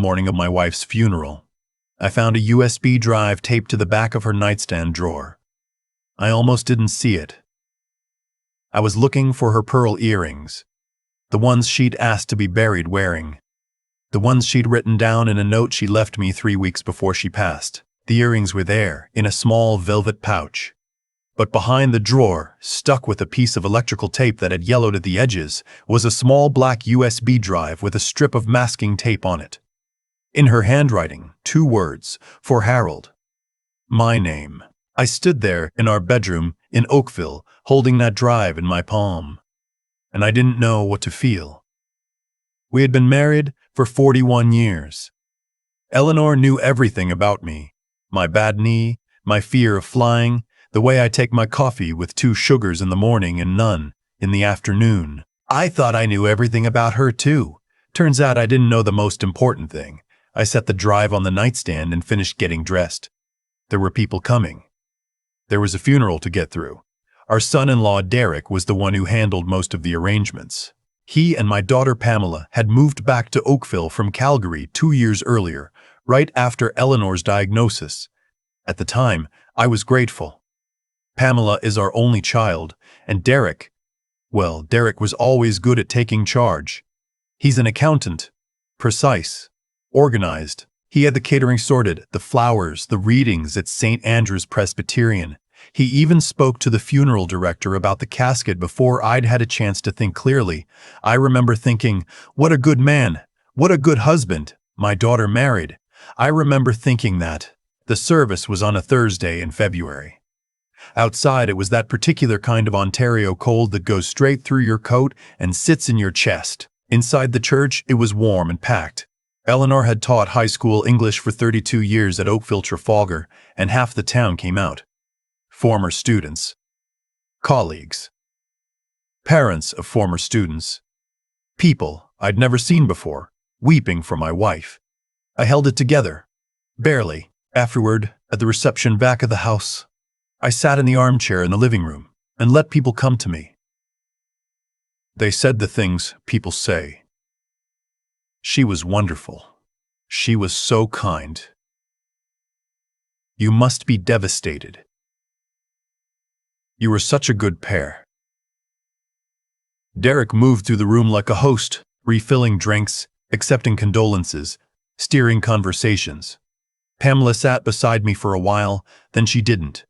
Morning of my wife's funeral. I found a USB drive taped to the back of her nightstand drawer. I almost didn't see it. I was looking for her pearl earrings, the ones she'd asked to be buried wearing, the ones she'd written down in a note she left me 3 weeks before she passed. The earrings were there, in a small velvet pouch. But behind the drawer, stuck with a piece of electrical tape that had yellowed at the edges, was a small black USB drive with a strip of masking tape on it. In her handwriting, 2 words, for Harold. My name. I stood there in our bedroom in Oakville, holding that drive in my palm. And I didn't know what to feel. We had been married for 41 years. Eleanor knew everything about me. My bad knee, my fear of flying, the way I take my coffee with 2 sugars in the morning and none in the afternoon. I thought I knew everything about her too. Turns out I didn't know the most important thing. I set the drive on the nightstand and finished getting dressed. There were people coming. There was a funeral to get through. Our son-in-law Derek was the one who handled most of the arrangements. He and my daughter Pamela had moved back to Oakville from Calgary 2 years earlier, right after Eleanor's diagnosis. At the time, I was grateful. Pamela is our only child, and Derek was always good at taking charge. He's an accountant, precise, organized. He had the catering sorted, the flowers, the readings at St. Andrew's Presbyterian. He even spoke to the funeral director about the casket before I'd had a chance to think clearly. I remember thinking, what a good man, what a good husband, my daughter married. I remember thinking that. The service was on a Thursday in February. Outside, it was that particular kind of Ontario cold that goes straight through your coat and sits in your chest. Inside the church, it was warm and packed. Eleanor had taught high school English for 32 years at Oakville Trafalgar, and half the town came out. Former students, colleagues, parents of former students, people I'd never seen before, weeping for my wife. I held it together, barely. Afterward, at the reception back of the house, I sat in the armchair in the living room and let people come to me. They said the things people say. She was wonderful. She was so kind. You must be devastated. You were such a good pair. Derek moved through the room like a host, refilling drinks, accepting condolences, steering conversations. Pamela sat beside me for a while, then she didn't.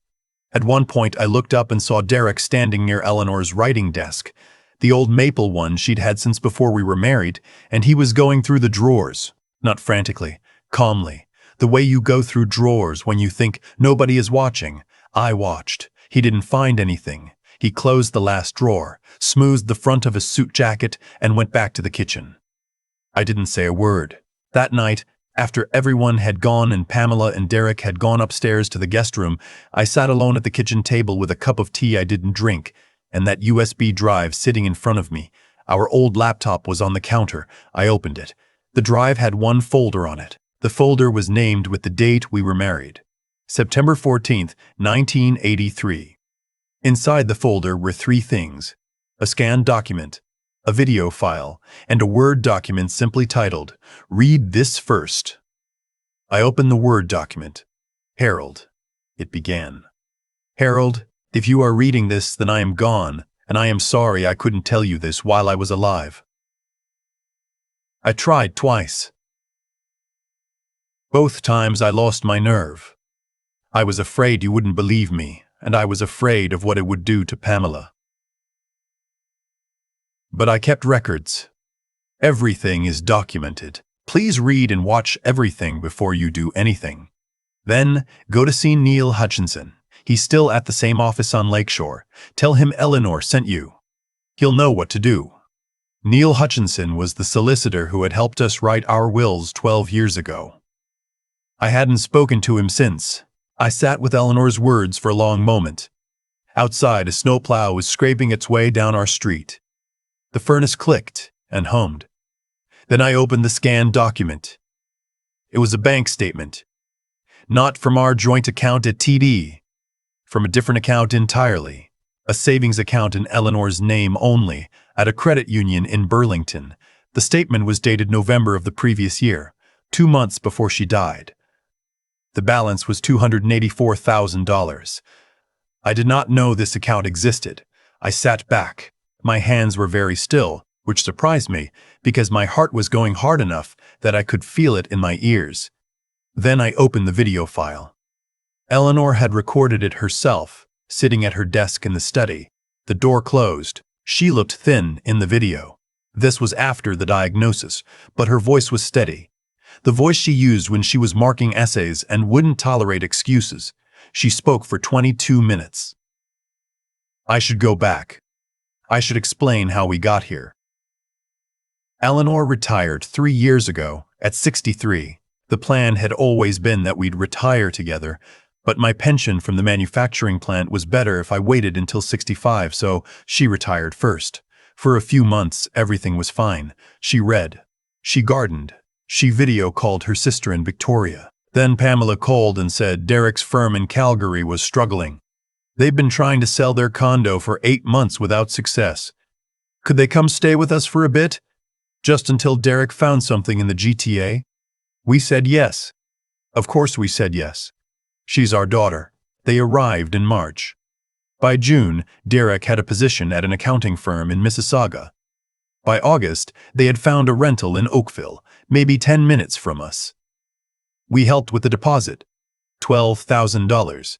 At one point, I looked up and saw Derek standing near Eleanor's writing desk, the old maple one she'd had since before we were married, and he was going through the drawers, not frantically, calmly, the way you go through drawers when you think nobody is watching. I watched. He didn't find anything. He closed the last drawer, smoothed the front of his suit jacket, and went back to the kitchen. I didn't say a word. That night, after everyone had gone and Pamela and Derek had gone upstairs to the guest room, I sat alone at the kitchen table with a cup of tea I didn't drink, and that USB drive sitting in front of me. Our old laptop was on the counter. I opened it. The drive had one folder on it. The folder was named with the date we were married. September 14th, 1983. Inside the folder were 3 things: a scanned document, a video file, and a Word document simply titled, "Read this first." I opened the Word document. Harold, it began. Harold, if you are reading this, then I am gone, and I am sorry I couldn't tell you this while I was alive. I tried twice. Both times I lost my nerve. I was afraid you wouldn't believe me, and I was afraid of what it would do to Pamela. But I kept records. Everything is documented. Please read and watch everything before you do anything. Then, go to see Neil Hutchinson. He's still at the same office on Lakeshore. Tell him Eleanor sent you. He'll know what to do. Neil Hutchinson was the solicitor who had helped us write our wills 12 years ago. I hadn't spoken to him since. I sat with Eleanor's words for a long moment. Outside, a snowplow was scraping its way down our street. The furnace clicked and hummed. Then I opened the scanned document. It was a bank statement. Not from our joint account at TD. From a different account entirely. A savings account in Eleanor's name only, at a credit union in Burlington. The statement was dated November of the previous year. 2 months before she died. The balance was $284,000. I did not know this account existed. I sat back. My hands were very still, which surprised me because my heart was going hard enough that I could feel it in my ears. Then I opened the video file. Eleanor had recorded it herself, sitting at her desk in the study. The door closed. She looked thin in the video. This was after the diagnosis, but her voice was steady. The voice she used when she was marking essays and wouldn't tolerate excuses. She spoke for 22 minutes. I should go back. I should explain how we got here. Eleanor retired 3 years ago, at 63. The plan had always been that we'd retire together, but my pension from the manufacturing plant was better if I waited until 65, so she retired first. For a few months, everything was fine. She read. She gardened. She video called her sister in Victoria. Then Pamela called and said Derek's firm in Calgary was struggling. They'd been trying to sell their condo for 8 months without success. Could they come stay with us for a bit? Just until Derek found something in the GTA? We said yes. Of course we said yes. She's our daughter. They arrived in March. By June, Derek had a position at an accounting firm in Mississauga. By August, they had found a rental in Oakville, maybe 10 minutes from us. We helped with the deposit, $12,000.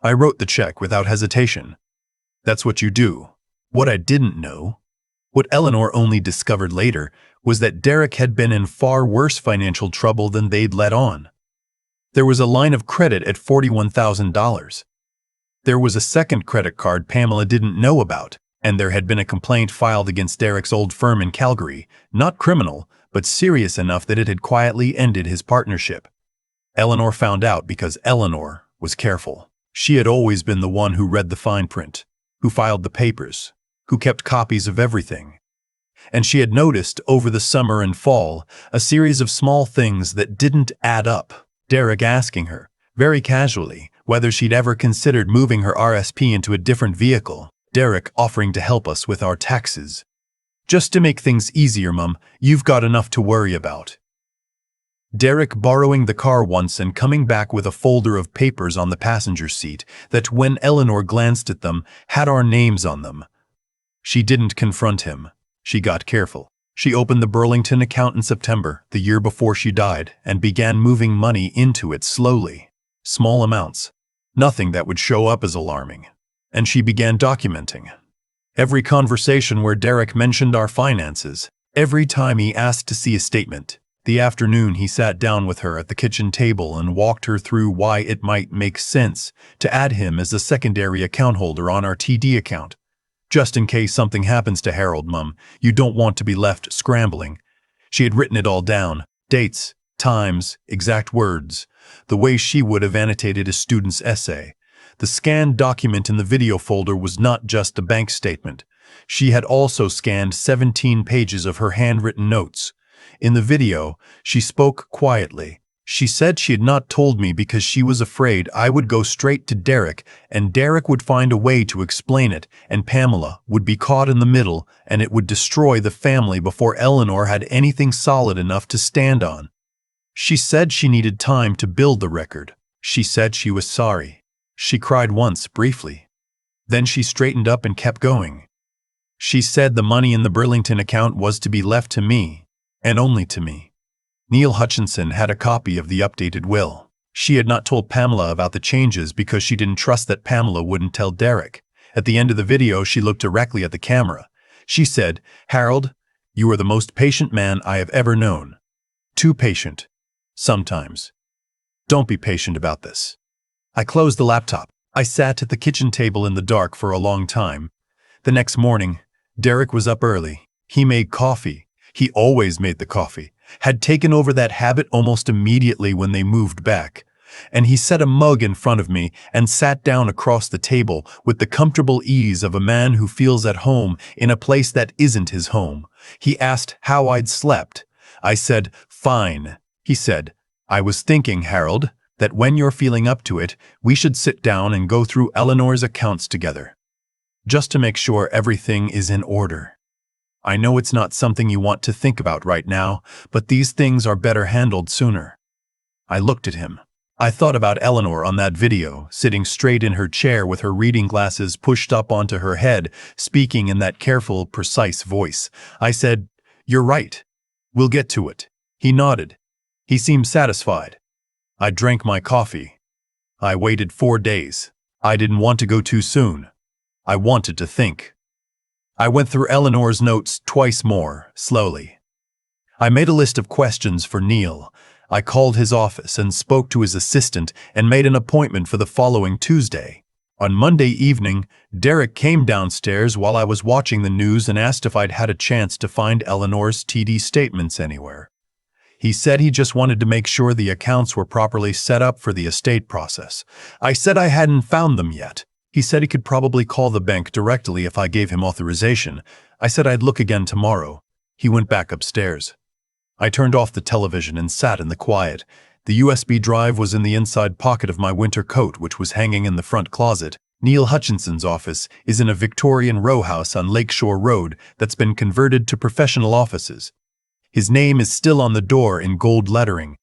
I wrote the check without hesitation. That's what you do. What I didn't know, what Eleanor only discovered later, was that Derek had been in far worse financial trouble than they'd let on. There was a line of credit at $41,000. There was a second credit card Pamela didn't know about, and there had been a complaint filed against Derek's old firm in Calgary, not criminal, but serious enough that it had quietly ended his partnership. Eleanor found out because Eleanor was careful. She had always been the one who read the fine print, who filed the papers, who kept copies of everything. And she had noticed over the summer and fall a series of small things that didn't add up. Derek asking her, very casually, whether she'd ever considered moving her RSP into a different vehicle. Derek offering to help us with our taxes. Just to make things easier, Mum, you've got enough to worry about. Derek borrowing the car once and coming back with a folder of papers on the passenger seat that, when Eleanor glanced at them, had our names on them. She didn't confront him. She got careful. She opened the Burlington account in September, the year before she died, and began moving money into it slowly. Small amounts. Nothing that would show up as alarming. And she began documenting. Every conversation where Derek mentioned our finances, every time he asked to see a statement, the afternoon he sat down with her at the kitchen table and walked her through why it might make sense to add him as a secondary account holder on our TD account. Just in case something happens to Harold, Mum, you don't want to be left scrambling. She had written it all down, dates, times, exact words, the way she would have annotated a student's essay. The scanned document in the video folder was not just a bank statement. She had also scanned 17 pages of her handwritten notes. In the video, she spoke quietly. She said she had not told me because she was afraid I would go straight to Derek and Derek would find a way to explain it and Pamela would be caught in the middle and it would destroy the family before Eleanor had anything solid enough to stand on. She said she needed time to build the record. She said she was sorry. She cried once, briefly. Then she straightened up and kept going. She said the money in the Burlington account was to be left to me, and only to me. Neil Hutchinson had a copy of the updated will. She had not told Pamela about the changes because she didn't trust that Pamela wouldn't tell Derek. At the end of the video, she looked directly at the camera. She said, "Harold, you are the most patient man I have ever known. Too patient. Sometimes. Don't be patient about this." I closed the laptop. I sat at the kitchen table in the dark for a long time. The next morning, Derek was up early. He made coffee. He always made the coffee. Had taken over that habit almost immediately when they moved back. And he set a mug in front of me and sat down across the table with the comfortable ease of a man who feels at home in a place that isn't his home. He asked how I'd slept. I said, "Fine." He said, "I was thinking, Harold, that when you're feeling up to it, we should sit down and go through Eleanor's accounts together. Just to make sure everything is in order." I know it's not something you want to think about right now, but these things are better handled sooner. I looked at him. I thought about Eleanor on that video, sitting straight in her chair with her reading glasses pushed up onto her head, speaking in that careful, precise voice. I said, "You're right. We'll get to it." He nodded. He seemed satisfied. I drank my coffee. I waited 4 days. I didn't want to go too soon. I wanted to think. I went through Eleanor's notes twice more, slowly. I made a list of questions for Neil. I called his office and spoke to his assistant and made an appointment for the following Tuesday. On Monday evening, Derek came downstairs while I was watching the news and asked if I'd had a chance to find Eleanor's TD statements anywhere. He said he just wanted to make sure the accounts were properly set up for the estate process. I said I hadn't found them yet. He said he could probably call the bank directly if I gave him authorization. I said I'd look again tomorrow. He went back upstairs. I turned off the television and sat in the quiet. The USB drive was in the inside pocket of my winter coat, which was hanging in the front closet. Neil Hutchinson's office is in a Victorian row house on Lakeshore Road that's been converted to professional offices. His name is still on the door in gold lettering.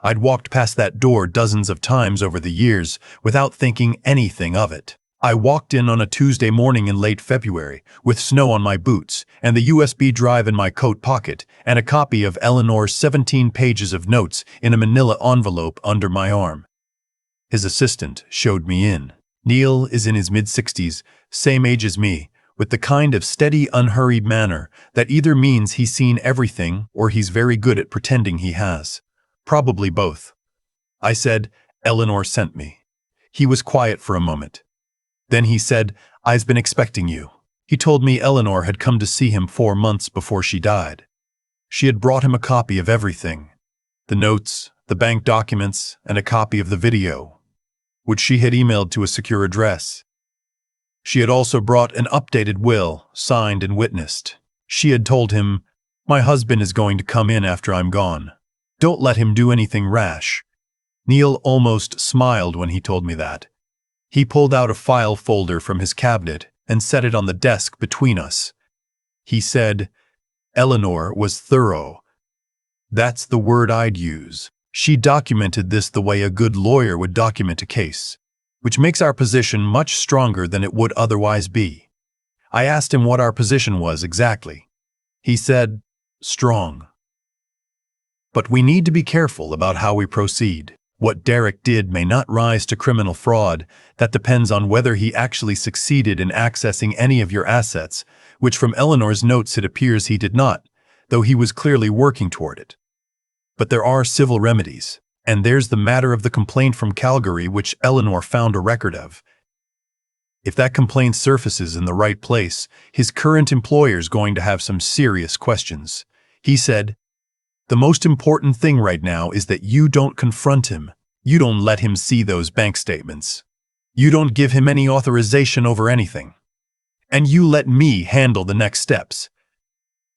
I'd walked past that door dozens of times over the years without thinking anything of it. I walked in on a Tuesday morning in late February, with snow on my boots, and the USB drive in my coat pocket, and a copy of Eleanor's 17 pages of notes in a manila envelope under my arm. His assistant showed me in. Neil is in his mid-60s, same age as me, with the kind of steady, unhurried manner that either means he's seen everything or he's very good at pretending he has. Probably both. I said, "Eleanor sent me." He was quiet for a moment. Then he said, "I've been expecting you." He told me Eleanor had come to see him 4 months before she died. She had brought him a copy of everything. The notes, the bank documents, and a copy of the video, which she had emailed to a secure address. She had also brought an updated will, signed and witnessed. She had told him, "My husband is going to come in after I'm gone. Don't let him do anything rash." Neil almost smiled when he told me that. He pulled out a file folder from his cabinet and set it on the desk between us. He said, "Eleanor was thorough. That's the word I'd use. She documented this the way a good lawyer would document a case, which makes our position much stronger than it would otherwise be." I asked him what our position was exactly. He said, "Strong. But we need to be careful about how we proceed. What Derek did may not rise to criminal fraud. That depends on whether he actually succeeded in accessing any of your assets, which from Eleanor's notes it appears he did not, though he was clearly working toward it. But there are civil remedies, and there's the matter of the complaint from Calgary which Eleanor found a record of. If that complaint surfaces in the right place, his current employer's going to have some serious questions. He said, "The most important thing right now is that you don't confront him. You don't let him see those bank statements. You don't give him any authorization over anything. And you let me handle the next steps."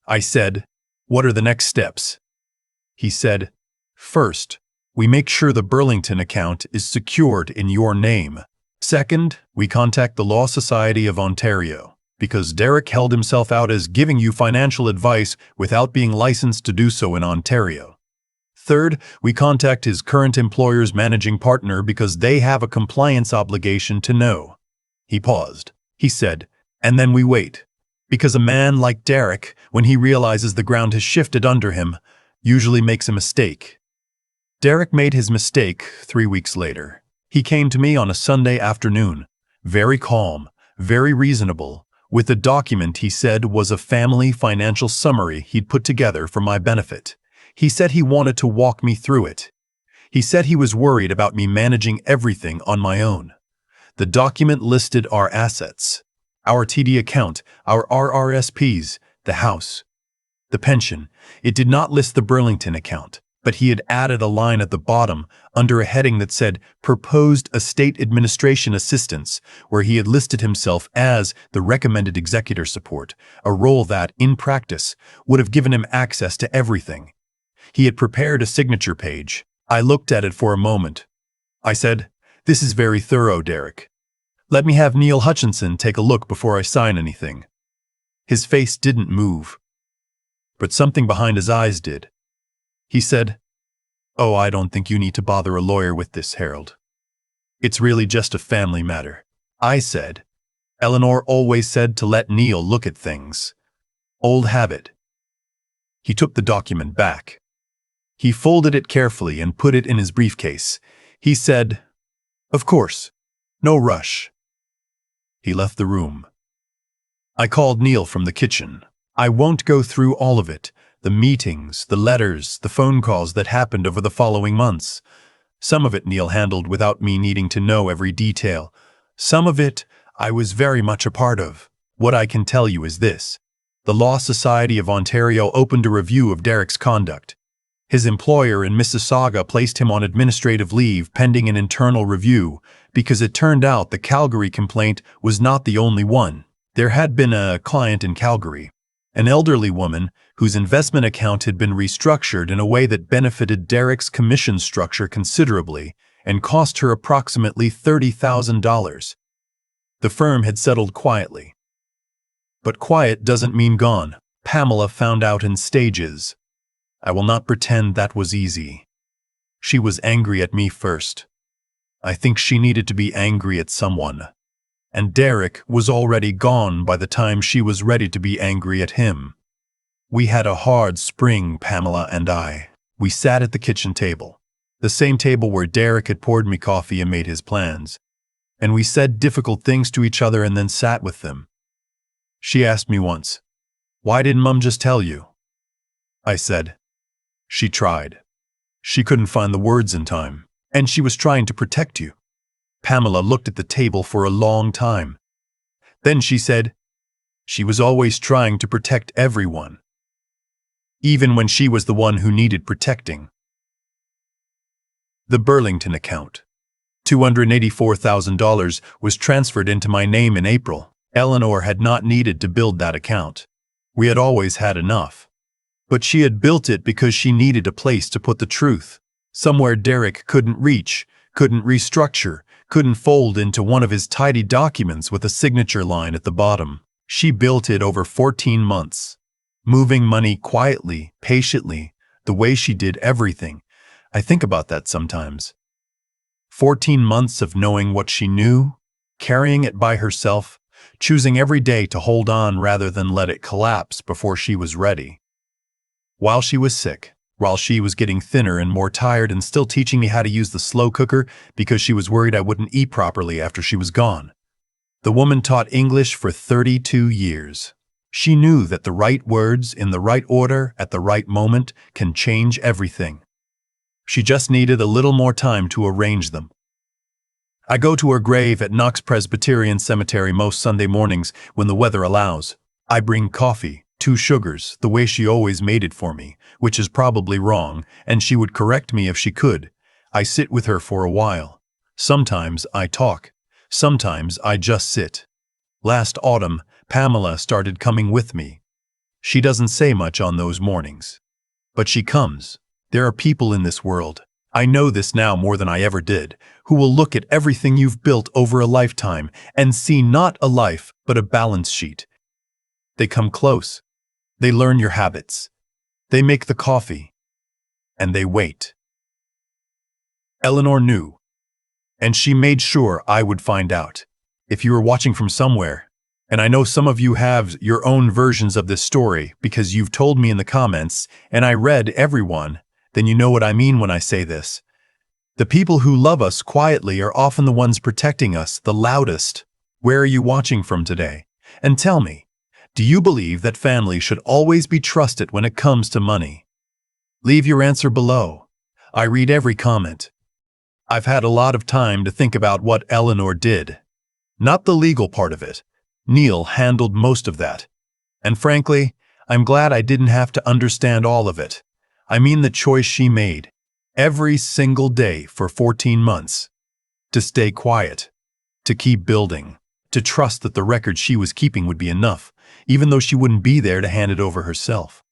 I said, "What are the next steps?" He said, "First, we make sure the Burlington account is secured in your name. Second, we contact the Law Society of Ontario, because Derek held himself out as giving you financial advice without being licensed to do so in Ontario. Third, we contact his current employer's managing partner because they have a compliance obligation to know." He paused. He said, "And then we wait. Because a man like Derek, when he realizes the ground has shifted under him, usually makes a mistake." Derek made his mistake 3 weeks later. He came to me on a Sunday afternoon, very calm, very reasonable, with the document he said was a family financial summary he'd put together for my benefit. He said he wanted to walk me through it. He said he was worried about me managing everything on my own. The document listed our assets, our TD account, our RRSPs, the house, the pension. It did not list the Burlington account, but he had added a line at the bottom under a heading that said Proposed Estate Administration Assistance, where he had listed himself as the recommended executor support, a role that, in practice, would have given him access to everything. He had prepared a signature page. I looked at it for a moment. I said, "This is very thorough, Derek. Let me have Neil Hutchinson take a look before I sign anything." His face didn't move, but something behind his eyes did. He said, "Oh, I don't think you need to bother a lawyer with this, Harold. It's really just a family matter." I said, "Eleanor always said to let Neil look at things. Old habit." He took the document back. He folded it carefully and put it in his briefcase. He said, "Of course, no rush." He left the room. I called Neil from the kitchen. I won't go through all of it, the meetings, the letters, the phone calls that happened over the following months. Some of it Neil handled without me needing to know every detail. Some of it I was very much a part of. What I can tell you is this. The Law Society of Ontario opened a review of Derek's conduct. His employer in Mississauga placed him on administrative leave pending an internal review because it turned out the Calgary complaint was not the only one. There had been a client in Calgary, an elderly woman whose investment account had been restructured in a way that benefited Derek's commission structure considerably and cost her approximately $30,000. The firm had settled quietly. But quiet doesn't mean gone. Pamela found out in stages. I will not pretend that was easy. She was angry at me first. I think she needed to be angry at someone. And Derek was already gone by the time she was ready to be angry at him. We had a hard spring, Pamela and I. We sat at the kitchen table, the same table where Derek had poured me coffee and made his plans. And we said difficult things to each other and then sat with them. She asked me once, "Why didn't Mum just tell you?" I said, "She tried. She couldn't find the words in time, and she was trying to protect you." Pamela looked at the table for a long time. Then she said, "She was always trying to protect everyone, even when she was the one who needed protecting." The Burlington account. $284,000 was transferred into my name in April. Eleanor had not needed to build that account. We had always had enough. But she had built it because she needed a place to put the truth, somewhere Derek couldn't reach, couldn't restructure, couldn't fold into one of his tidy documents with a signature line at the bottom. She built it over 14 months, moving money quietly, patiently, the way she did everything. I think about that sometimes. 14 months of knowing what she knew, carrying it by herself, choosing every day to hold on rather than let it collapse before she was ready. While she was sick, while she was getting thinner and more tired and still teaching me how to use the slow cooker because she was worried I wouldn't eat properly after she was gone. The woman taught English for 32 years. She knew that the right words in the right order at the right moment can change everything. She just needed a little more time to arrange them. I go to her grave at Knox Presbyterian Cemetery most Sunday mornings when the weather allows. I bring coffee, 2 sugars, the way she always made it for me, which is probably wrong, and she would correct me if she could. I sit with her for a while. Sometimes I talk. Sometimes I just sit. Last autumn, Pamela started coming with me. She doesn't say much on those mornings. But she comes. There are people in this world, I know this now more than I ever did, who will look at everything you've built over a lifetime and see not a life, but a balance sheet. They come close. They learn your habits. They make the coffee. And they wait. Eleanor knew. And she made sure I would find out. If you were watching from somewhere, and I know some of you have your own versions of this story because you've told me in the comments, and I read everyone, then you know what I mean when I say this. The people who love us quietly are often the ones protecting us the loudest. Where are you watching from today? And tell me, do you believe that family should always be trusted when it comes to money? Leave your answer below. I read every comment. I've had a lot of time to think about what Eleanor did. Not the legal part of it. Neil handled most of that. And frankly, I'm glad I didn't have to understand all of it. I mean the choice she made, every single day for 14 months. To stay quiet, to keep building, to trust that the record she was keeping would be enough, even though she wouldn't be there to hand it over herself.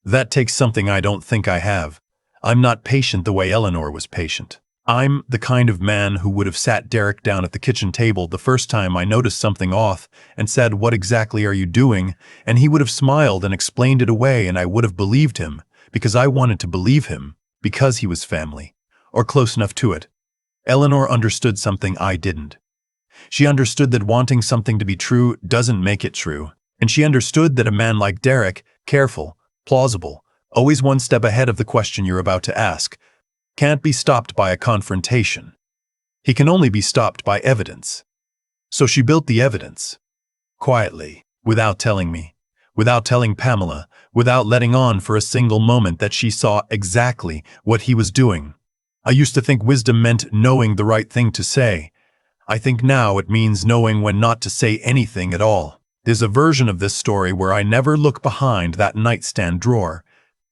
That takes something I don't think I have. I'm not patient the way Eleanor was patient. I'm the kind of man who would have sat Derek down at the kitchen table the first time I noticed something off and said, "What exactly are you doing?" And he would have smiled and explained it away, and I would have believed him, because I wanted to believe him, because he was family, or close enough to it. Eleanor understood something I didn't. She understood that wanting something to be true doesn't make it true, and she understood that a man like Derek, careful, plausible, always one step ahead of the question you're about to ask, can't be stopped by a confrontation. He can only be stopped by evidence. So she built the evidence. Quietly, without telling me, without telling Pamela, without letting on for a single moment that she saw exactly what he was doing. I used to think wisdom meant knowing the right thing to say. I think now it means knowing when not to say anything at all. There's a version of this story where I never look behind that nightstand drawer,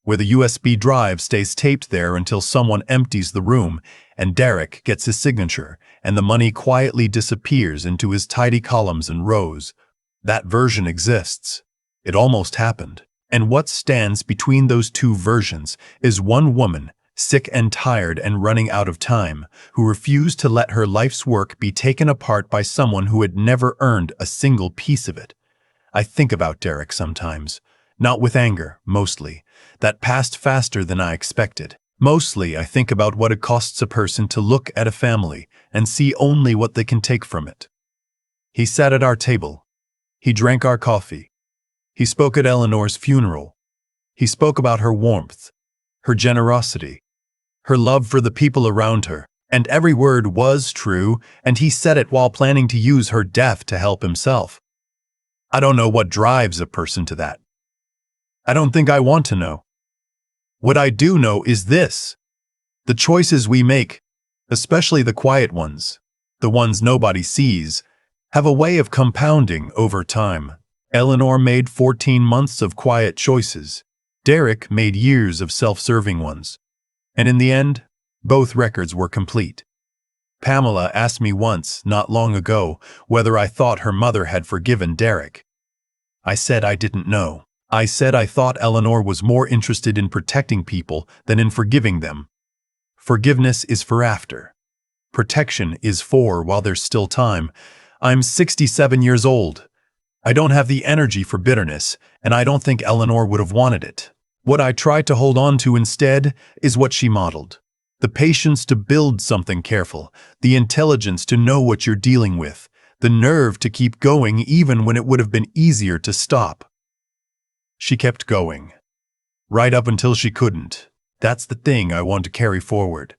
where the USB drive stays taped there until someone empties the room and Derek gets his signature and the money quietly disappears into his tidy columns and rows. That version exists. It almost happened. And what stands between those two versions is one woman, sick and tired and running out of time, who refused to let her life's work be taken apart by someone who had never earned a single piece of it. I think about Derek sometimes, not with anger, mostly. That passed faster than I expected. Mostly, I think about what it costs a person to look at a family and see only what they can take from it. He sat at our table. He drank our coffee. He spoke at Eleanor's funeral. He spoke about her warmth, her generosity, her love for the people around her, and every word was true, and he said it while planning to use her death to help himself. I don't know what drives a person to that. I don't think I want to know. What I do know is this: the choices we make, especially the quiet ones, the ones nobody sees, have a way of compounding over time. Eleanor made 14 months of quiet choices. Derek made years of self-serving ones. And in the end, both records were complete. Pamela asked me once, not long ago, whether I thought her mother had forgiven Derek. I said I didn't know. I said I thought Eleanor was more interested in protecting people than in forgiving them. Forgiveness is for after. Protection is for while there's still time. I'm 67 years old. I don't have the energy for bitterness, and I don't think Eleanor would have wanted it. What I try to hold on to instead is what she modeled. The patience to build something careful, the intelligence to know what you're dealing with, the nerve to keep going even when it would have been easier to stop. She kept going, right up until she couldn't. That's the thing I want to carry forward.